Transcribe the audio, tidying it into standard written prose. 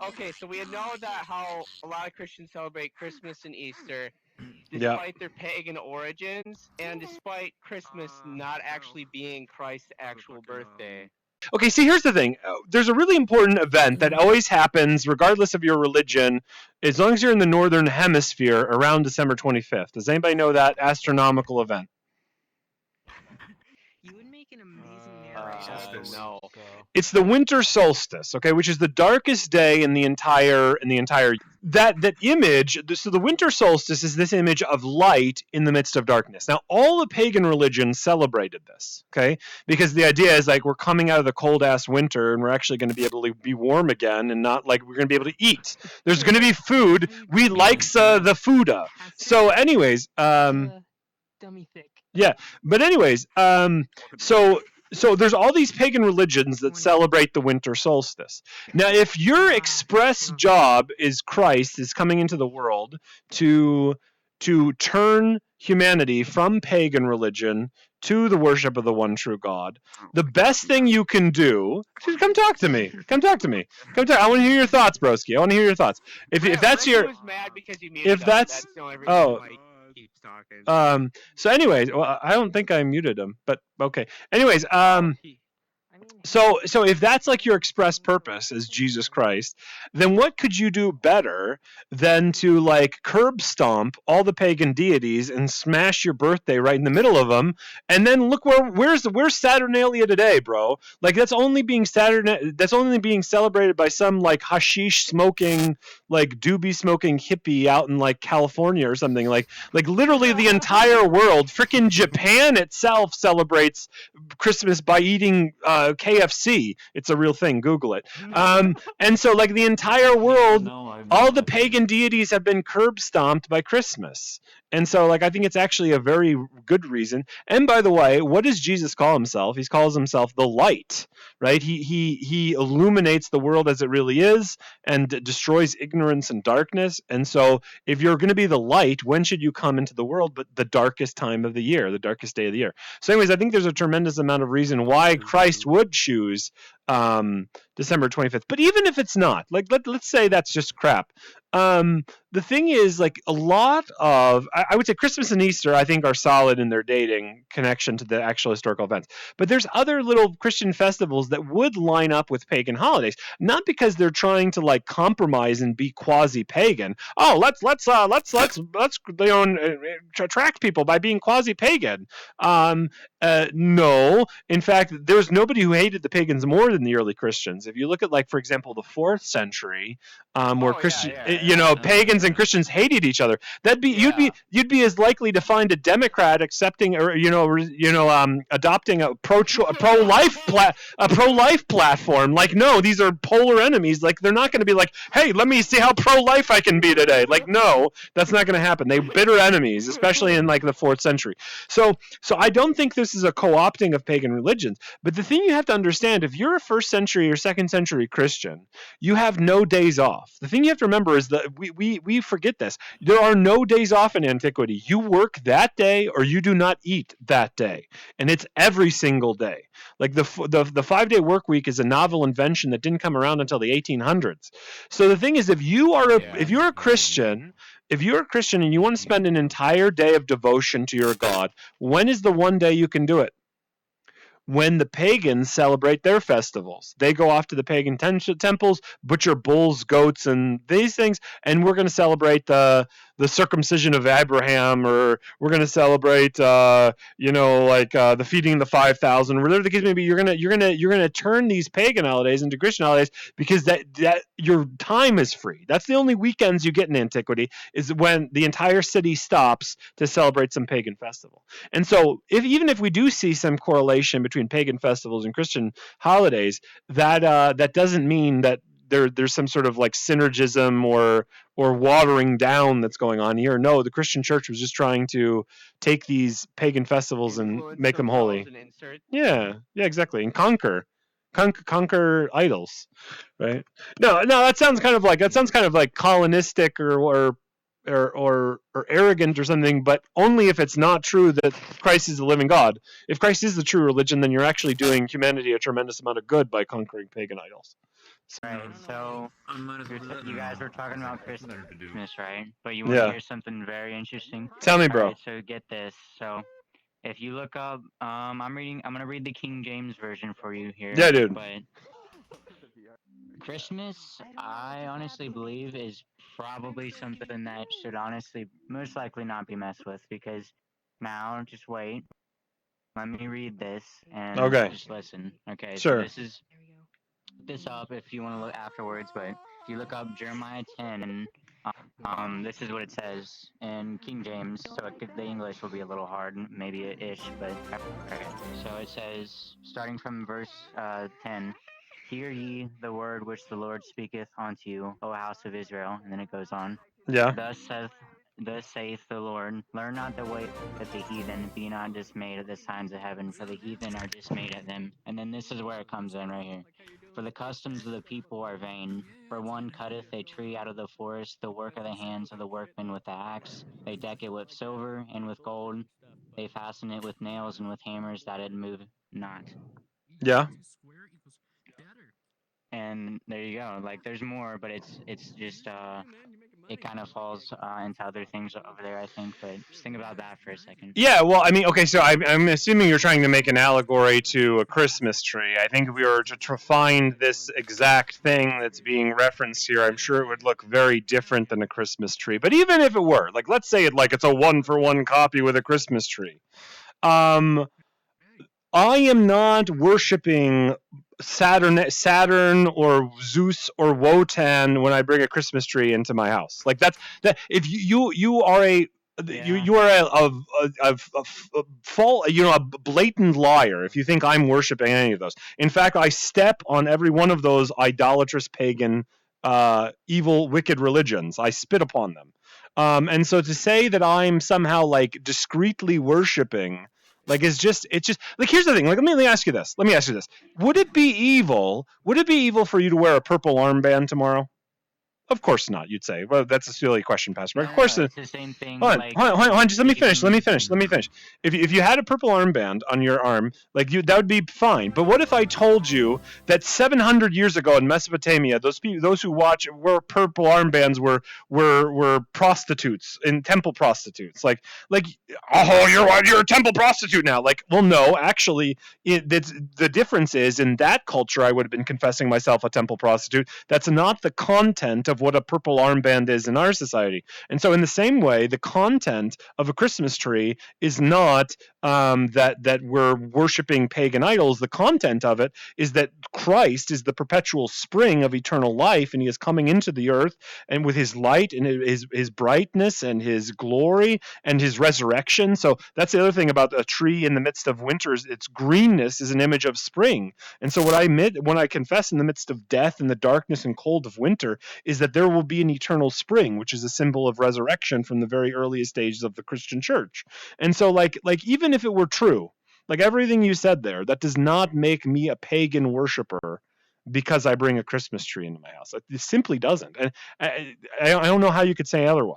Okay, so we know that how a lot of Christians celebrate Christmas and Easter, Yeah. despite their pagan origins, and despite Christmas not actually being Christ's actual birthday. Okay, see, here's the thing. There's a really important event that always happens, regardless of your religion, as long as you're in the northern hemisphere, around December 25th. Does anybody know that astronomical event? You would make an amazing narrator. No. It's the winter solstice, okay, which is the darkest day in the entire that image. So the winter solstice is this image of light in the midst of darkness. Now, all the pagan religions celebrated this, okay, because the idea is like we're coming out of the cold ass winter and we're actually going to be able to be warm again, and not like we're going to be able to eat. There's going to be food. We likes the fooda. So, anyways, Dummy thick. yeah, but anyways, so there's all these pagan religions that celebrate the winter solstice. Now, if your express job is Christ is coming into the world to turn humanity from pagan religion to the worship of the one true God, the best thing you can do, come talk to me. Come talk to me. I want to hear your thoughts, broski. I want to hear your thoughts. If that's Ricky your, was mad because you muted if him. that's the only reason oh. why he keeps talking. So anyways, well, I don't think I muted him, but okay. Anyways, so if that's like your express purpose is Jesus Christ, then what could you do better than to like curb stomp all the pagan deities and smash your birthday right in the middle of them, and then look where's Saturnalia today, bro? Like that's only being celebrated by some like hashish smoking, like doobie smoking hippie out in like California or something. Like literally the entire world, freaking Japan itself celebrates Christmas by eating KFC. It's a real thing. Google it. And so, like the entire world, all the pagan deities have been curb stomped by Christmas. And so, like, I think it's actually a very good reason. And by the way, what does Jesus call himself? He calls himself the light, right? He illuminates the world as it really is and destroys ignorance and darkness. And so, if you're going to be the light, when should you come into the world? But the darkest time of the year, the darkest day of the year. So, anyways, I think there's a tremendous amount of reason why Christ would choose December 25th. But even if it's not, like, let's say that's just crap. The thing is, like, a lot of, I would say Christmas and Easter, I think, are solid in their dating connection to the actual historical events. But there's other little Christian festivals that would line up with pagan holidays, not because they're trying to like compromise and be quasi-pagan. Oh, let's attract people by being quasi-pagan. No, in fact, there's nobody who hated the pagans more than the early Christians. If you look at, like, for example, the 4th century, where pagans and Christians hated each other, you'd be as likely to find a Democrat accepting or adopting a pro-life platform. Like, no, these are polar enemies. Like, they're not going to be like, hey, let me see how pro-life I can be today. Like, no, that's not going to happen. They're bitter enemies, especially in like the 4th century. So I don't think this is a co-opting of pagan religions. But the thing you have to understand, if you're a 1st century or 2nd century Christian, you have no days off. The thing you have to remember is that we forget this. There are no days off in antiquity. You work that day or you do not eat that day. And it's every single day. Like the 5-day work week is a novel invention that didn't come around until the 1800s. So the thing is, if you're a Christian and you want to spend an entire day of devotion to your God, when is the one day you can do it? When the pagans celebrate their festivals. They go off to the pagan temples, butcher bulls, goats, and these things, and we're going to celebrate the circumcision of Abraham, or we're going to celebrate the feeding of the 5,000, whatever the case may be. You're gonna turn these pagan holidays into Christian holidays because that your time is free. That's the only weekends you get in antiquity, is when the entire city stops to celebrate some pagan festival. And so even if we do see some correlation between pagan festivals and Christian holidays, that doesn't mean that there's some sort of like synergism or watering down that's going on here. No, the Christian church was just trying to take these pagan festivals and make them holy. Yeah, exactly, and conquer idols, right? No, that sounds kind of like colonistic or arrogant or something, but only if it's not true that Christ is the living God. If Christ is the true religion, then you're actually doing humanity a tremendous amount of good by conquering pagan idols. Right, so you guys were talking about Christmas, right? But you want to Yeah. hear something very interesting? Tell me, bro. Alright, so get this. So if you look up, I'm gonna read the King James version for you here. Yeah, dude. But Christmas, I honestly believe, is probably something that should honestly most likely not be messed with, because now just wait. Let me read this and Okay. just listen. Okay, Sure. so this up if you want to look afterwards, but if you look up Jeremiah 10, this is what it says in King James, so the English will be a little hard, maybe ish, but okay. So it says, starting from verse 10, "Hear ye the word which the Lord speaketh unto you, O house of Israel," and then it goes on. Yeah. Thus saith the Lord, learn not the way of the heathen, be not dismayed at the signs of heaven, for the heathen are dismayed at them. And then this is where it comes in right here. For the customs of the people are vain. For one cutteth a tree out of the forest, the work of the hands of the workmen with the axe. They deck it with silver and with gold. They fasten it with nails and with hammers, that it move not. Yeah. And there you go. Like, there's more, but it's just it kind of falls into other things over there, I think. But just think about that for a second. Yeah, well, I mean, okay, so I'm assuming you're trying to make an allegory to a Christmas tree. I think if we were to find this exact thing that's being referenced here, I'm sure it would look very different than a Christmas tree. But even if it were, like, let's say it's a 1-for-1 copy with a Christmas tree. I am not worshiping Saturn or Zeus or Wotan when I bring a Christmas tree into my house. Like that. If you are a you are a blatant liar if you think I'm worshiping any of those. In fact, I step on every one of those idolatrous pagan, evil, wicked religions. I spit upon them. And so to say that I'm somehow like discreetly worshiping. Like it's just like here's the thing. Like let me ask you this. Would it be evil for you to wear a purple armband tomorrow? Of course not, you'd say. Well, that's a silly question, Pastor. But of course, it's the same thing. Hold on. Just let me finish. If you had a purple armband on your arm, that would be fine. But what if I told you that 700 years ago in Mesopotamia, those who wore purple armbands were prostitutes and temple prostitutes? You're a temple prostitute now. Well, no, actually, the difference is in that culture, I would have been confessing myself a temple prostitute. That's not the content of what a purple armband is in our society. And so in the same way, the content of a Christmas tree is not that we're worshiping pagan idols. The content of it is that Christ is the perpetual spring of eternal life, and he is coming into the earth, and with his light and his brightness and his glory and his resurrection. So that's the other thing about a tree in the midst of winters. Its greenness is an image of spring. And so what I admit when I confess in the midst of death and the darkness and cold of winter is that there will be an eternal spring, which is a symbol of resurrection from the very earliest stages of the Christian church. And so like even if it were true, like everything you said there, that does not make me a pagan worshiper because I bring a Christmas tree into my house. It simply doesn't. And I don't know how you could say otherwise.